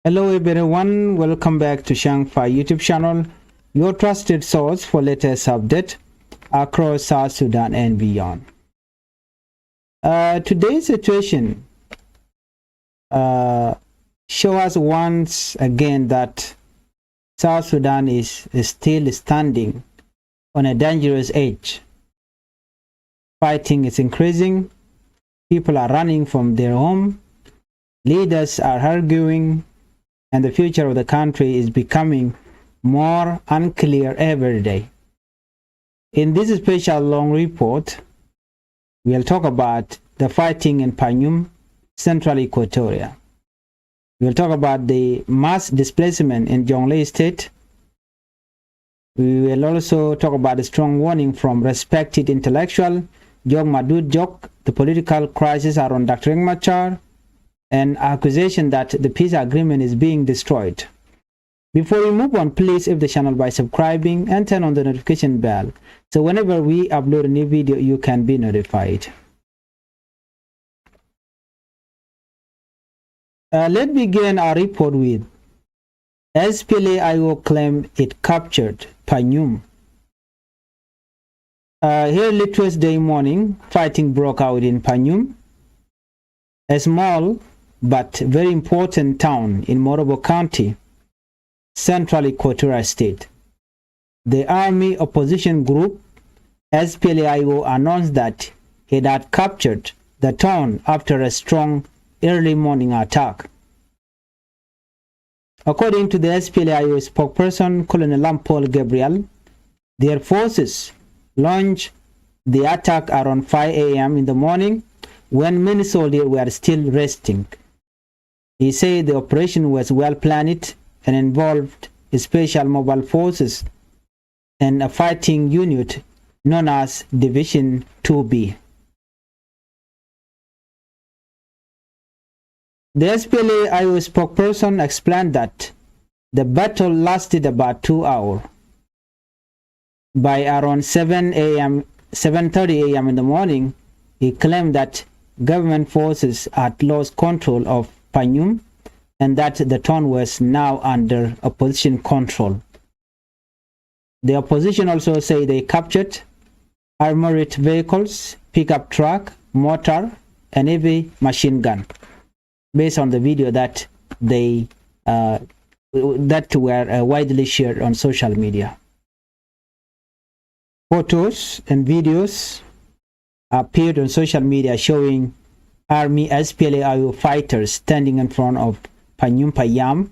Hello everyone, welcome back to Changfied YouTube channel, your trusted source for latest update across South Sudan and beyond. Today's situation show us once again that South Sudan is still standing on a dangerous edge. Fighting is increasing, people are running from their home, leaders are arguing, and the future of the country is becoming more unclear every day. In this special long report, we'll talk about the fighting in Panyum, Central Equatoria. We'll talk about the mass displacement in Jonglei State. We will also talk about a strong warning from respected intellectual Jog Madud Jok, the political crisis around Dr. Machar, and accusation that the peace agreement is being destroyed. Before we move on, please help the channel by subscribing and turn on the notification bell, so whenever we upload a new video, you can be notified. Let's begin our report with SPLA-IO claim it captured Panyum. Here late Tuesday morning, fighting broke out in Panyum, a small but very important town in Morobo County, Central Equatoria State. The army opposition group SPLA-IO announced that it had captured the town after a strong early morning attack. According to the SPLA-IO spokesperson, Colonel Lampol Gabriel, their forces launched the attack around 5 a.m. in the morning when many soldiers were still resting. He said the operation was well planned and involved special mobile forces and a fighting unit known as Division 2B. The SPLA-IO spokesperson explained that the battle lasted about 2 hours. By around 7:30 a.m. in the morning, he claimed that government forces had lost control of Panyum and that the town was now under opposition control. The opposition also say they captured armored vehicles, pickup truck, mortar, and heavy machine gun, based on the video that they that were widely shared on social media. Photos and videos appeared on social media showing Army SPLA-IO fighters standing in front of Panyum Payam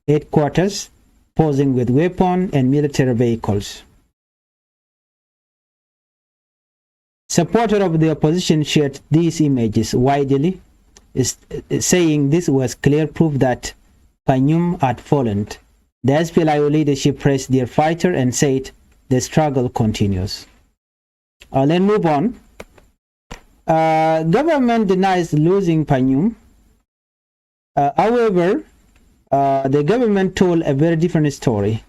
headquarters, posing with weapons and military vehicles. Supporters of the opposition shared these images widely, saying this was clear proof that Panyum had fallen. The SPLA-IO leadership praised their fighter and said the struggle continues. Let's move on. Government denies losing Panyum. However, the government told a very different story.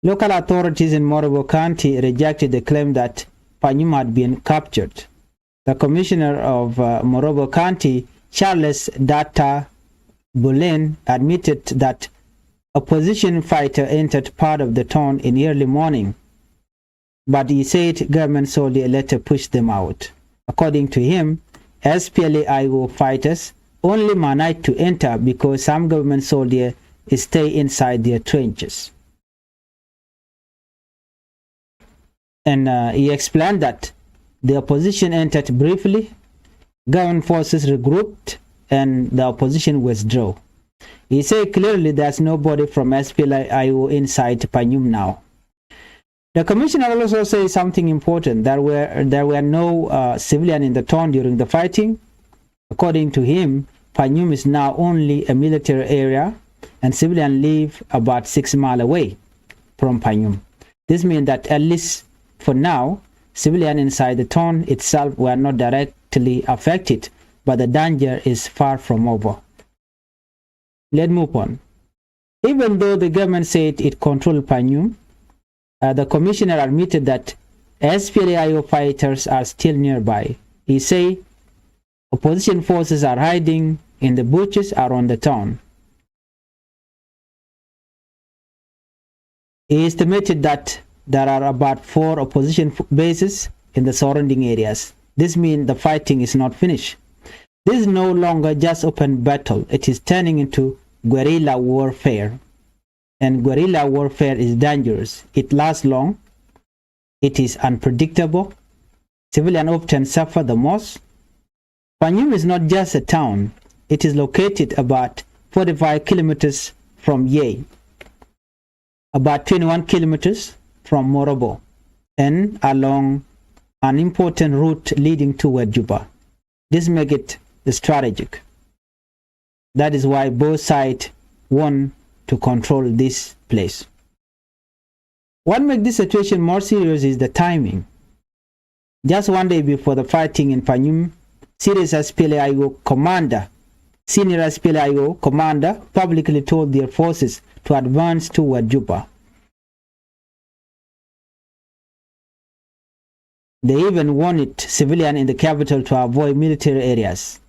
Local authorities in Morobo County rejected the claim that Panyum had been captured. The commissioner of Morobo County, Charles Data Bullen, admitted that opposition fighter entered part of the town in early morning, but he said government soldiers later pushed them out. According to him, SPLA-IO fighters only managed to enter because some government soldiers stay inside their trenches. And he explained that the opposition entered briefly, government forces regrouped, and the opposition withdrew. He said clearly there's nobody from SPLA-IO inside Panyum now. The commissioner also said something important. There were no civilians in the town during the fighting. According to him, Panyum is now only a military area and civilians live about 6 miles away from Panyum. This means that at least for now, civilians inside the town itself were not directly affected, but the danger is far from over. Let's move on. Even though the government said it controlled Panyum, the commissioner admitted that SPLA-IO fighters are still nearby. He said opposition forces are hiding in the bushes around the town. He estimated that there are about 4 opposition bases in the surrounding areas. This means the fighting is not finished. This is no longer just open battle. It is turning into guerrilla warfare. And guerrilla warfare is dangerous. It lasts long. It is unpredictable. Civilians often suffer the most. Panyum is not just a town. It is located about 45 kilometers from Ye, about 21 kilometers from Morobo, and along an important route leading toward Juba. This makes it strategic. That is why both sides want to control this place. What makes this situation more serious is the timing. Just one day before the fighting in Panyum, senior SPLA-IO commander publicly told their forces to advance toward Juba. They even wanted civilians in the capital to avoid military areas.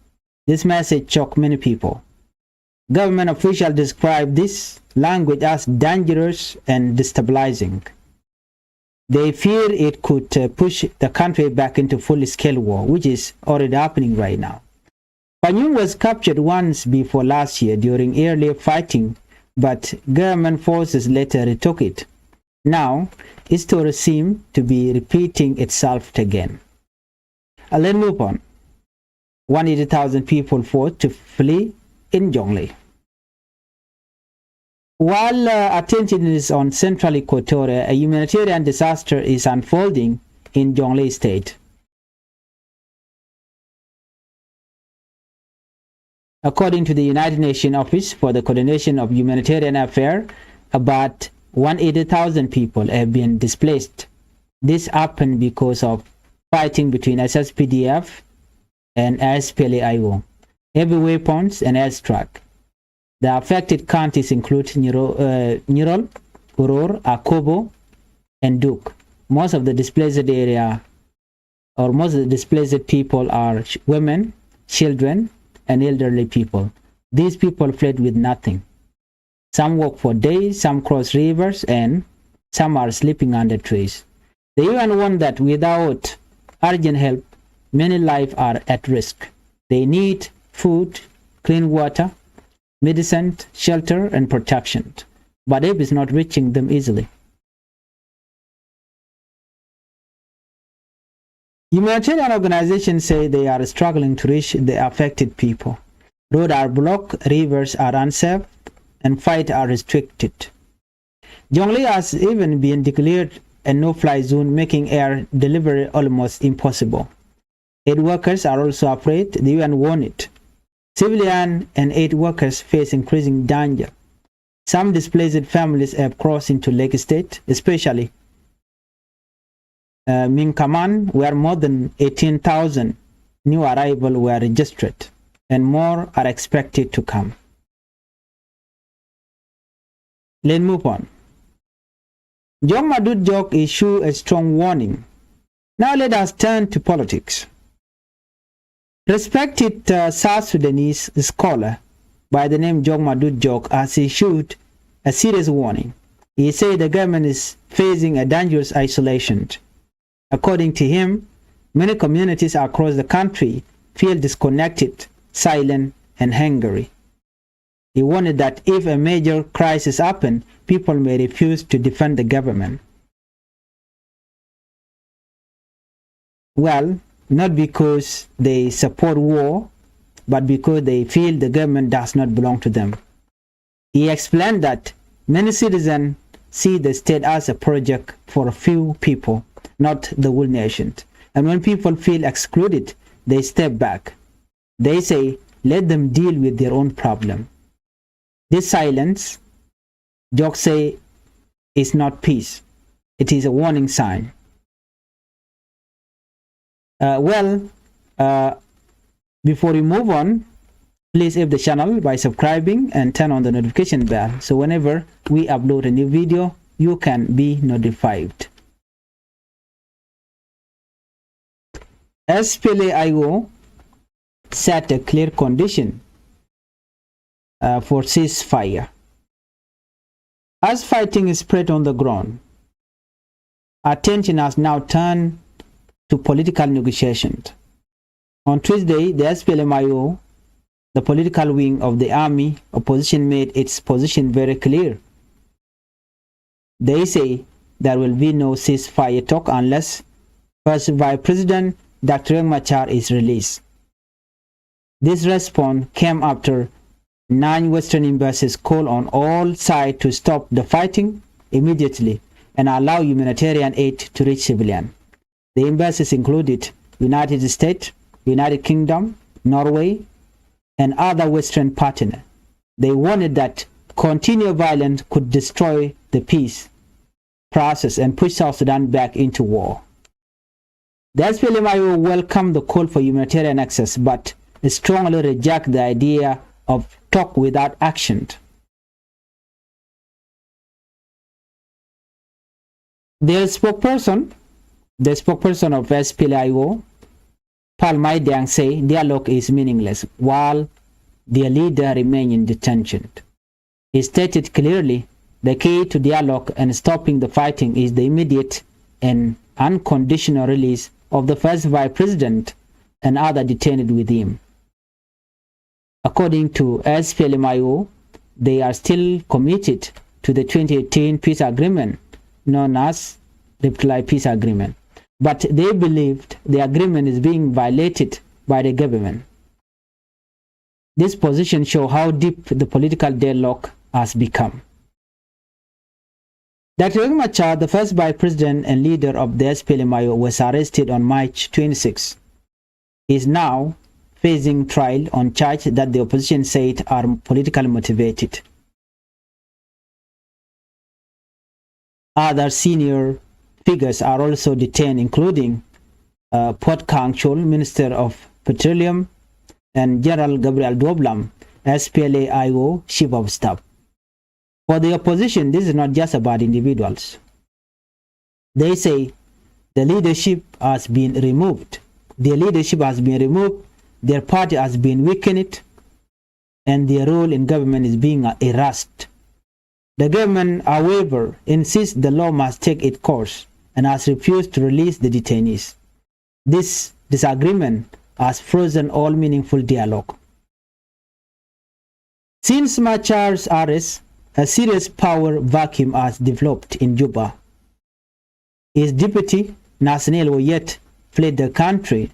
This message shocked many people. Government officials described this language as dangerous and destabilizing. They fear it could push the country back into full-scale war, which is already happening right now. Panyum was captured once before last year during earlier fighting, but government forces later retook it. Now, its story seems to be repeating itself again. Let's move on. 180,000 people fought to flee in Jonglei. While attention is on central Equatoria, a humanitarian disaster is unfolding in Jonglei state. According to the United Nations Office for the Coordination of Humanitarian Affairs, about 180,000 people have been displaced. This happened because of fighting between SSPDF and SPLA-IO, heavy weapons and airstrike. The affected counties include Nirol, Uror, Akobo, and Duk. Most of the displaced people are women, children, and elderly people. These people fled with nothing. Some walk for days, some cross rivers, and some are sleeping under trees. The UN warned that without urgent help, many lives are at risk. They need food, clean water, medicine, shelter, and protection, but help is not reaching them easily. Humanitarian organizations say they are struggling to reach the affected people. Roads are blocked, rivers are unsafe, and flights are restricted. Jonglei has even been declared a no-fly zone, making air delivery almost impossible. Aid workers are also afraid. The UN warned it. Civilian and aid workers face increasing danger. Some displaced families have crossed into Lake State, especially Minkaman, where more than 18,000 new arrivals were registered, and more are expected to come. Let's move on. John Madud Jok issued a strong warning. Now let us turn to politics. Respected South Sudanese scholar by the name John Madud Jok has issued a serious warning. He said the government is facing a dangerous isolation. According to him, many communities across the country feel disconnected, silent, and hungry. He warned that if a major crisis happens, people may refuse to defend the government. Well, not because they support war, but because they feel the government does not belong to them. He explained that many citizens see the state as a project for a few people, not the whole nation. And when people feel excluded, they step back. They say, let them deal with their own problem. This silence, Jok say, is not peace. It is a warning sign. Before we move on, please help the channel by subscribing and turn on the notification bell, so whenever we upload a new video, you can be notified. SPLA-IO set a clear condition for ceasefire. As fighting is spread on the ground, attention has now turned to political negotiations. On Tuesday, the SPLMIO, the political wing of the army opposition, made its position very clear. They say there will be no ceasefire talk unless first Vice President Dr. Riek Machar is released. This response came after 9 Western embassies called on all sides to stop the fighting immediately and allow humanitarian aid to reach civilians. The embassies included United States, United Kingdom, Norway, and other Western partners. They warned that continued violence could destroy the peace process and push South Sudan back into war. The SPLMIO welcomed the call for humanitarian access, but strongly reject the idea of talk without action. The spokesperson of SPLMIO, Paul Maidang, say dialogue is meaningless while their leader remains in detention. He stated clearly the key to dialogue and stopping the fighting is the immediate and unconditional release of the first Vice President and other detained with him. According to SPLMIO, they are still committed to the 2018 peace agreement known as Reply Peace Agreement, but they believed the agreement is being violated by the government. This position shows how deep the political deadlock has become. Dr. Riek Machar, the first Vice President and leader of the SPLMIO, was arrested on March 26. He is now facing trial on charges that the opposition said are politically motivated. Other senior figures are also detained, including Port Kang Chol, Minister of Petroleum, and General Gabriel Doblam, SPLA-IO Chief of Staff. For the opposition, this is not just about individuals. They say the leadership has been removed. Their leadership has been removed, their party has been weakened, and their role in government is being erased. The government, however, insists the law must take its course and has refused to release the detainees. This disagreement has frozen all meaningful dialogue. Since Machar's arrest, a serious power vacuum has developed in Juba. His deputy, Nathaniel Oyet, fled the country.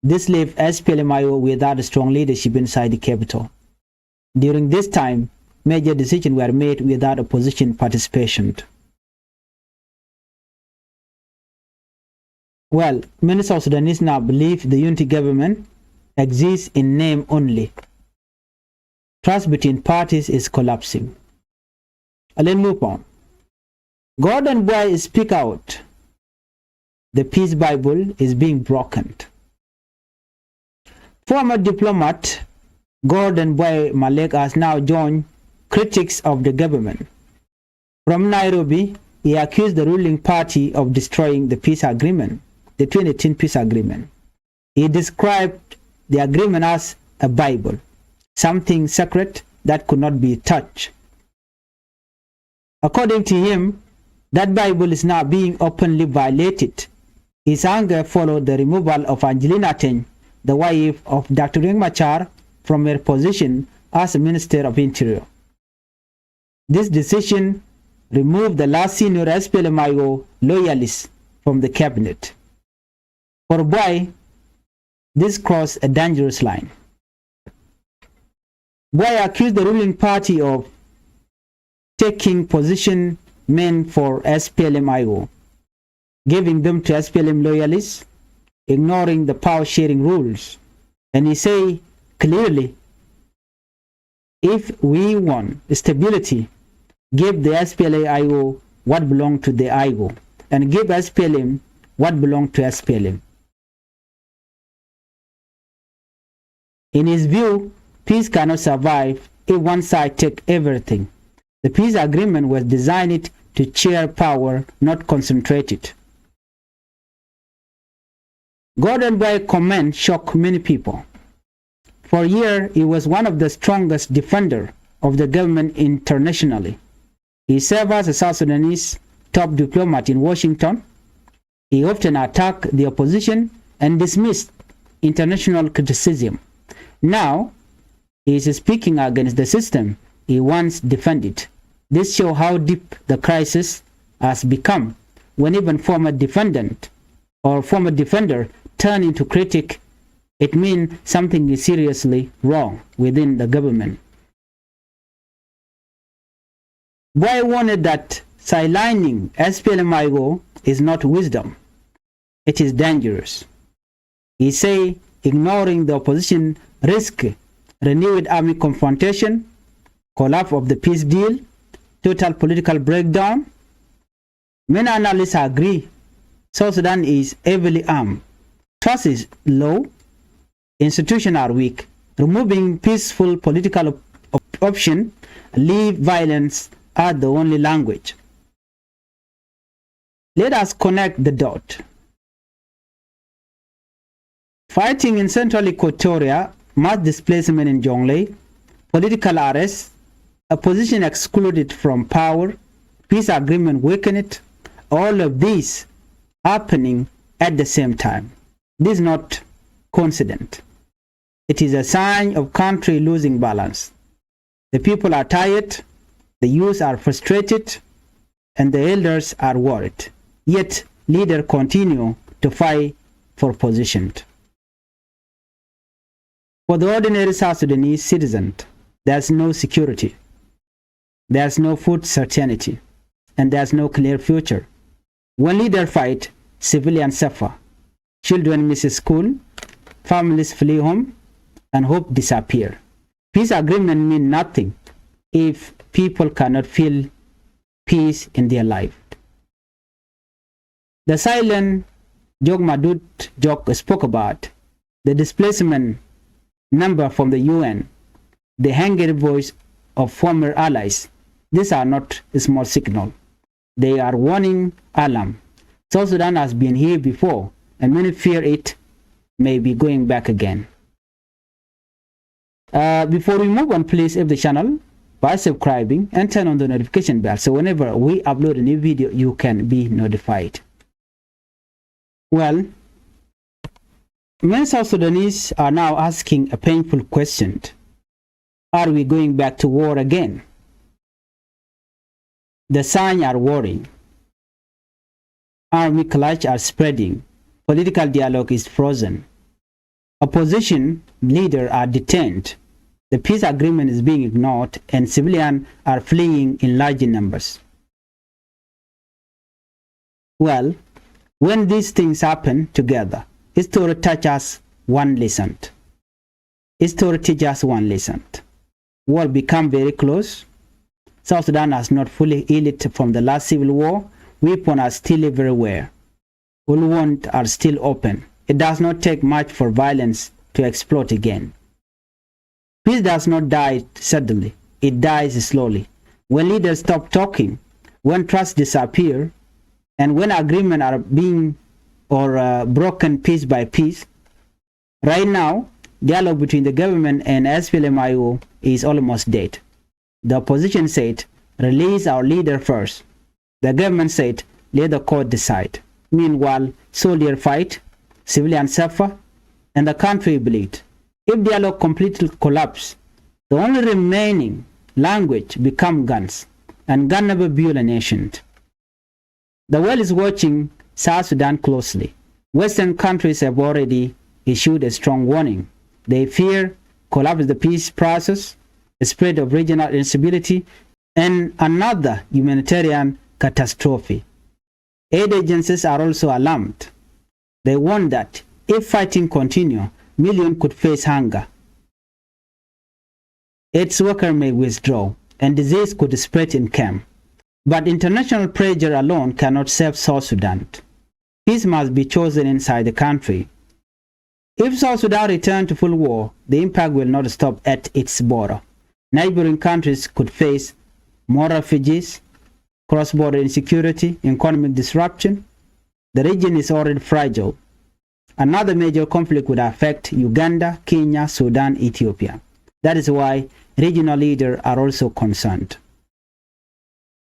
This left SPLMIO without strong leadership inside the capital. During this time, major decisions were made without opposition participation. Well, many South Sudanese now believe the unity government exists in name only. Trust between parties is collapsing. Let's move on. Gordon Boy speak out. The peace Bible is being broken. Former diplomat Gordon Boy Malek has now joined critics of the government. From Nairobi, he accused the ruling party of destroying the peace agreement, the 2018 peace agreement. He described the agreement as a Bible, something sacred that could not be touched. According to him, that Bible is now being openly violated. His anger followed the removal of Angelina Teng, the wife of Dr. Riek Machar, from her position as Minister of Interior. This decision removed the last senior SPLMIO loyalist from the cabinet. For Boy, this crossed a dangerous line. Boy accused the ruling party of taking position meant for SPLMIO, giving them to SPLM loyalists, ignoring the power-sharing rules. And he say clearly, if we want stability, give the SPLA-IO what belongs to the IO, and give SPLM what belongs to SPLM. In his view, peace cannot survive if one side takes everything. The peace agreement was designed to share power, not concentrate it. Gordon Boy's comment shocked many people. For years, he was one of the strongest defenders of the government internationally. He served as a South Sudanese top diplomat in Washington. He often attacked the opposition and dismissed international criticism. Now, he is speaking against the system he once defended. This shows how deep the crisis has become when even former defendant or former defender turn into critic. It means something is seriously wrong within the government. Boy warned that sidelining SPLMIO is not wisdom. It is dangerous. He say ignoring the opposition risk renewed army confrontation, collapse of the peace deal, total political breakdown. Many analysts agree South Sudan is heavily armed. Trust is low. Institutions are weak. Removing peaceful political option leave violence as the only language. Let us connect the dot. Fighting in central Equatoria, mass displacement in Jonglei, political arrest, opposition excluded from power, peace agreement weakened, all of these happening at the same time. This is not coincident. It is a sign of country losing balance. The people are tired, the youth are frustrated, and the elders are worried. Yet leaders continue to fight for position. For the ordinary South Sudanese citizen, there's no security, there's no food certainty, and there's no clear future. When leaders fight, civilians suffer. Children miss school, families flee home, and hope disappear. Peace agreement mean nothing if people cannot feel peace in their life. The silent Jog Madut Jog spoke about the displacement number from the UN, the angry voice of former allies. These are not a small signal. They are warning alarm. South Sudan has been here before, and many fear it may be going back again. Before we move on, please help the channel by subscribing and turn on the notification bell so whenever we upload a new video, you can be notified. Well, many South Sudanese are now asking a painful question. Are we going back to war again? The signs are worrying. Army clash are spreading. Political dialogue is frozen. Opposition leaders are detained. The peace agreement is being ignored, and civilians are fleeing in large numbers. Well, when these things happen together, history teaches us one lesson. History teaches us one lesson. War become very close. South Sudan has not fully healed from the last civil war. Weapons are still everywhere. All wounds are still open. It does not take much for violence to explode again. Peace does not die suddenly. It dies slowly. When leaders stop talking, when trust disappears, and when agreements are being broken piece by piece. Right now, dialogue between the government and SPLMIO is almost dead. The opposition said, release our leader first. The government said, let the court decide. Meanwhile, soldiers fight, civilians suffer, and the country bleeds. If dialogue completely collapses, the only remaining language becomes guns, and gun never build a nation. The world is watching South Sudan closely. Western countries have already issued a strong warning. They fear collapse of the peace process, the spread of regional instability, and another humanitarian catastrophe. Aid agencies are also alarmed. They warn that if fighting continues, millions could face hunger. Aid workers may withdraw, and disease could spread in camp. But international pressure alone cannot save South Sudan. Peace must be chosen inside the country. If South Sudan returns to full war, the impact will not stop at its border. Neighboring countries could face more refugees, cross-border insecurity, economic disruption. The region is already fragile. Another major conflict would affect Uganda, Kenya, Sudan, Ethiopia. That is why regional leaders are also concerned.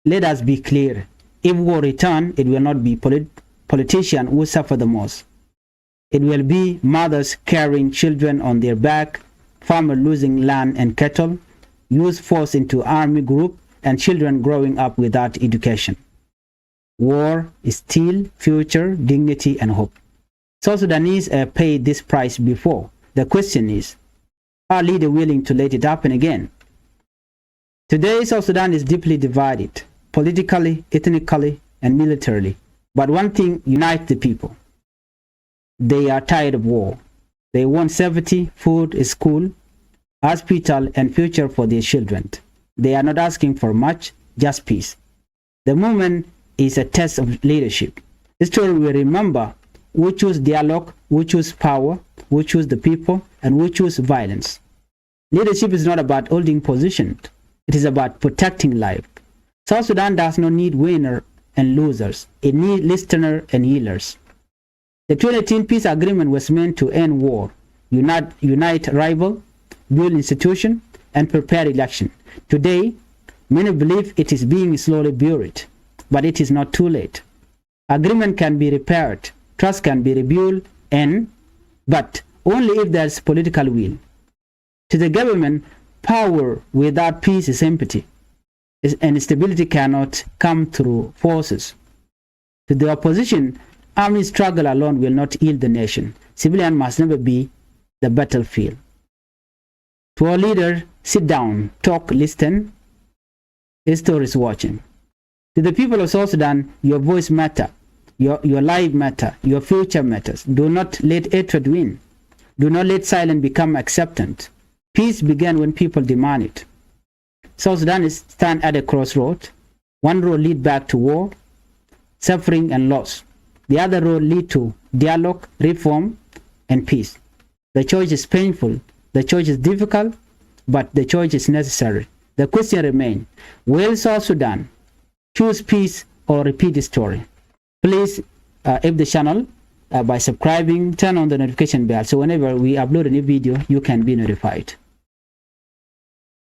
let us be clear. If war return, it will not be politicians who suffer the most. It will be mothers carrying children on their back, farmers losing land and cattle, youth forced into army group, and children growing up without education. War is still future, dignity, and hope. South Sudanese have paid this price before. The question is, are leaders willing to let it happen again? Today, South Sudan is deeply divided, politically, ethnically, and militarily. But one thing unites the people. They are tired of war. They want safety, food, school, hospital, and future for their children. They are not asking for much, just peace. The movement is a test of leadership. History will remember who choose dialogue, who choose power, who choose the people, and who choose violence. Leadership is not about holding position. It is about protecting life. South Sudan does not need winners and losers. It needs listeners and healers. The 2018 peace agreement was meant to end war, unite rivals, build institutions, and prepare election. Today, many believe it is being slowly buried, but it is not too late. Agreement can be repaired, trust can be rebuilt, but only if there is political will. To the government, power without peace is empty, and stability cannot come through forces. To the opposition, army struggle alone will not heal the nation. Civilian must never be the battlefield. To our leader, sit down, talk, listen. History is watching. To the people of South Sudan, your voice matters. Your life matters. Your future matters. Do not let hatred win. Do not let silence become acceptance. Peace begins when people demand it. South Sudan stands at a crossroad. One road leads back to war, suffering, and loss. The other road leads to dialogue, reform, and peace. The choice is painful. The choice is difficult, but the choice is necessary. The question remains, will South Sudan choose peace or repeat the story? Please help the channel by subscribing, turn on the notification bell, so whenever we upload a new video, you can be notified.